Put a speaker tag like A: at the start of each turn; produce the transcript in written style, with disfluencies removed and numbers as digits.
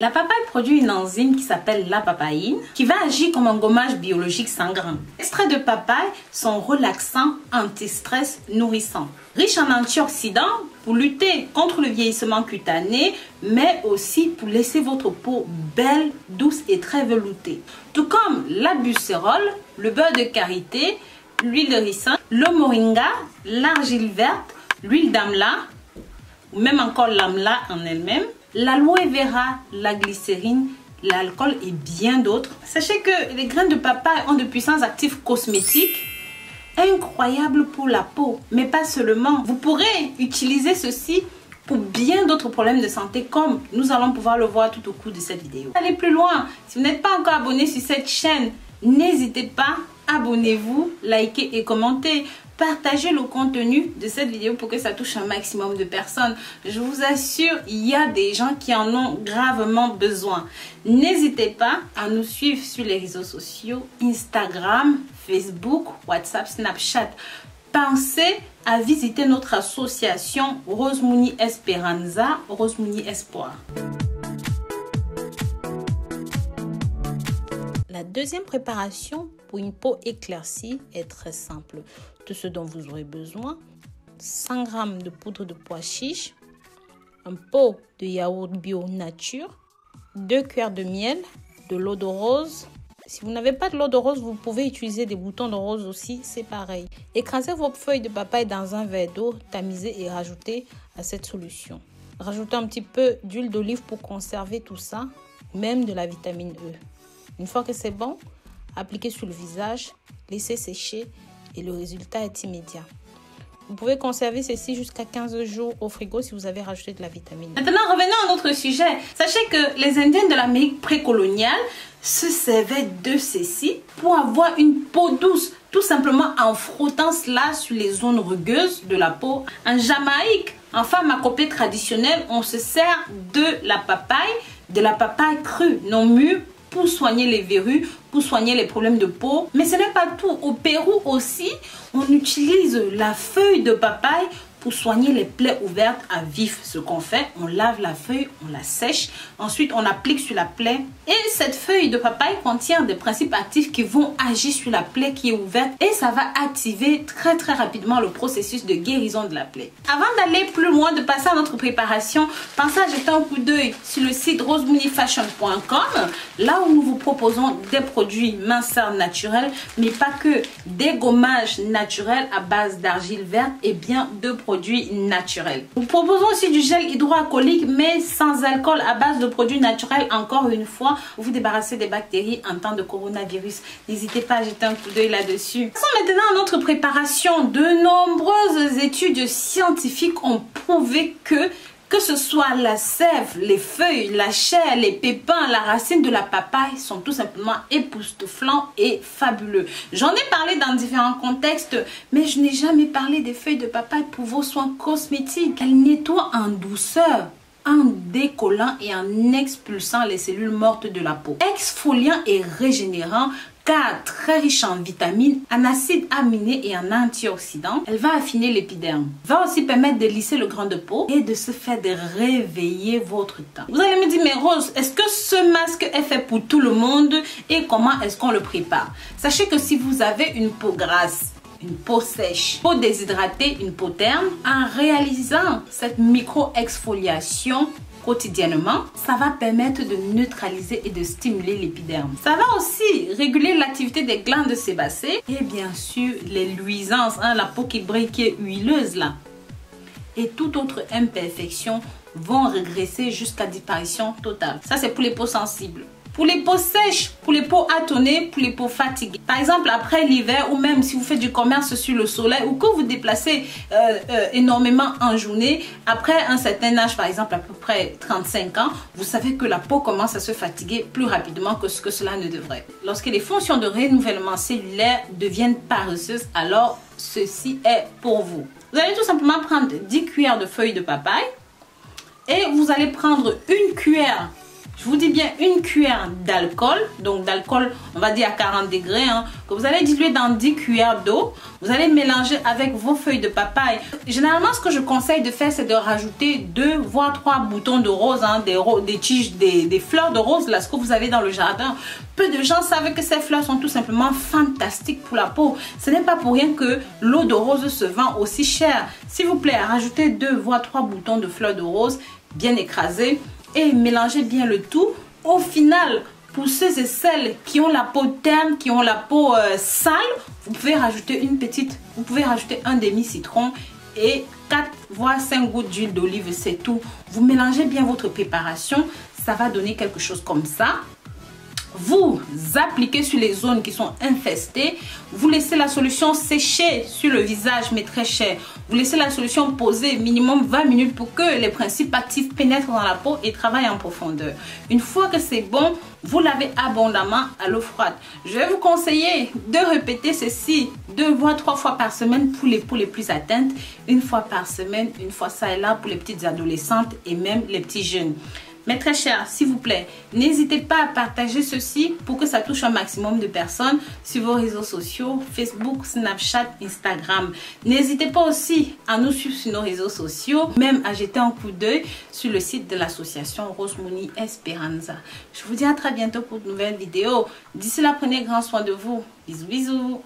A: La papaye produit une enzyme qui s'appelle la papaïne, qui va agir comme un gommage biologique sanguin. Les extraits de papaye sont relaxants, anti-stress, nourrissants. Riches en antioxydants pour lutter contre le vieillissement cutané, mais aussi pour laisser votre peau belle, douce et très veloutée. Tout comme la bucérole, le beurre de karité, l'huile de ricin, le moringa, l'argile verte, l'huile d'amla, ou même encore l'amla en elle-même, l'aloe vera, la glycérine, l'alcool et bien d'autres. Sachez que les graines de papaye ont de puissants actifs cosmétiques incroyables pour la peau. Mais pas seulement. Vous pourrez utiliser ceci pour bien d'autres problèmes de santé comme nous allons pouvoir le voir tout au cours de cette vidéo. Allez plus loin. Si vous n'êtes pas encore abonné sur cette chaîne, n'hésitez pas, abonnez-vous, likez et commentez. Partagez le contenu de cette vidéo pour que ça touche un maximum de personnes. Je vous assure, il y a des gens qui en ont gravement besoin. N'hésitez pas à nous suivre sur les réseaux sociaux, Instagram, Facebook, WhatsApp, Snapchat. Pensez à visiter notre association Rosemouny Esperanza, Rosemouny Espoir. La deuxième préparation pour une peau éclaircie est très simple. Tout ce dont vous aurez besoin, 100 g de poudre de pois chiche, un pot de yaourt bio nature, 2 cuillères de miel, de l'eau de rose. Si vous n'avez pas de l'eau de rose, vous pouvez utiliser des boutons de rose aussi, c'est pareil. Écrasez vos feuilles de papaye dans un verre d'eau, tamisez et rajoutez à cette solution. Rajoutez un petit peu d'huile d'olive pour conserver tout ça, même de la vitamine E. Une fois que c'est bon, appliquez sur le visage, laissez sécher et le résultat est immédiat. Vous pouvez conserver ceci jusqu'à 15 jours au frigo si vous avez rajouté de la vitamine. Maintenant, revenons à notre sujet. Sachez que les Indiens de l'Amérique précoloniale se servaient de ceci pour avoir une peau douce, tout simplement en frottant cela sur les zones rugueuses de la peau. En Jamaïque, en pharmacopée traditionnelle, on se sert de la papaye crue, non mûre, pour soigner les verrues, pour soigner les problèmes de peau. Mais ce n'est pas tout. Au Pérou aussi, on utilise la feuille de papaye pour soigner les plaies ouvertes à vif. Ce qu'on fait, on lave la feuille, on la sèche. Ensuite, on applique sur la plaie. Et cette feuille de papaye contient des principes actifs qui vont agir sur la plaie qui est ouverte. Et ça va activer très rapidement le processus de guérison de la plaie. Avant d'aller plus loin, de passer à notre préparation, pensez à jeter un coup d'œil sur le site rosemounyfashion.com. Là où nous vous proposons des produits minceurs naturels, mais pas que, des gommages naturels à base d'argile verte et bien de produits naturels. Nous proposons aussi du gel hydroalcoolique mais sans alcool à base de produits naturels, encore une fois, pour vous débarrasser des bactéries en temps de coronavirus. N'hésitez pas à jeter un coup d'œil là-dessus. Passons maintenant à notre préparation. De nombreuses études scientifiques ont prouvé que ce soit la sève, les feuilles, la chair, les pépins, la racine de la papaye sont tout simplement époustouflants et fabuleux. J'en ai parlé dans différents contextes, mais je n'ai jamais parlé des feuilles de papaye pour vos soins cosmétiques. Elles nettoient en douceur, en décollant et en expulsant les cellules mortes de la peau. Exfoliant et régénérant, car très riche en vitamines, en acides aminés et en antioxydants, elle va affiner l'épiderme. Va aussi permettre de lisser le grain de peau et de se faire de réveiller votre teint. Vous allez me dire, mais Rose, est-ce que ce masque est fait pour tout le monde et comment est-ce qu'on le prépare? Sachez que si vous avez une peau grasse, une peau sèche, peau déshydratée, une peau terne, en réalisant cette micro-exfoliation quotidiennement, ça va permettre de neutraliser et de stimuler l'épiderme. Ça va aussi réguler l'activité des glandes sébacées et bien sûr les luisances, la peau qui brille, qui est huileuse là. Et toute autre imperfection vont régresser jusqu'à disparition totale. Ça c'est pour les peaux sensibles. Pour les peaux sèches, pour les peaux atonnées, pour les peaux fatiguées. Par exemple, après l'hiver ou même si vous faites du commerce sur le soleil ou que vous déplacez énormément en journée, après un certain âge, par exemple à peu près 35 ans, vous savez que la peau commence à se fatiguer plus rapidement que ce que cela ne devrait. Lorsque les fonctions de renouvellement cellulaire deviennent paresseuses, alors ceci est pour vous. Vous allez tout simplement prendre 10 cuillères de feuilles de papaye et vous allez prendre une cuillère Je vous dis bien une cuillère d'alcool, donc d'alcool, on va dire à 40 degrés, hein, que vous allez diluer dans 10 cuillères d'eau. Vous allez mélanger avec vos feuilles de papaye. Généralement, ce que je conseille de faire, c'est de rajouter 2 voire 3 boutons de rose, hein, des tiges, des fleurs de rose, là, ce que vous avez dans le jardin. Peu de gens savent que ces fleurs sont tout simplement fantastiques pour la peau. Ce n'est pas pour rien que l'eau de rose se vend aussi cher. S'il vous plaît, rajoutez 2 voire 3 boutons de fleurs de rose bien écrasés et mélangez bien le tout. Au final, pour ceux et celles qui ont la peau terne, qui ont la peau sale, vous pouvez rajouter un demi-citron et 4 voire 5 gouttes d'huile d'olive, c'est tout. Vous mélangez bien votre préparation, ça va donner quelque chose comme ça. Vous appliquez sur les zones qui sont infestées. Vous laissez la solution sécher sur le visage, mais très cher. Vous laissez la solution poser minimum 20 minutes pour que les principes actifs pénètrent dans la peau et travaillent en profondeur. Une fois que c'est bon, vous lavez abondamment à l'eau froide. Je vais vous conseiller de répéter ceci 2 voire 3 fois par semaine pour les peaux les plus atteintes. Une fois par semaine, une fois ça et là pour les petites adolescentes et même les petits jeunes. Mais très cher, s'il vous plaît, n'hésitez pas à partager ceci pour que ça touche un maximum de personnes sur vos réseaux sociaux, Facebook, Snapchat, Instagram. N'hésitez pas aussi à nous suivre sur nos réseaux sociaux, même à jeter un coup d'œil sur le site de l'association Rosmonie Esperanza. Je vous dis à très bientôt pour de nouvelles vidéos. D'ici là, prenez grand soin de vous. Bisous, bisous.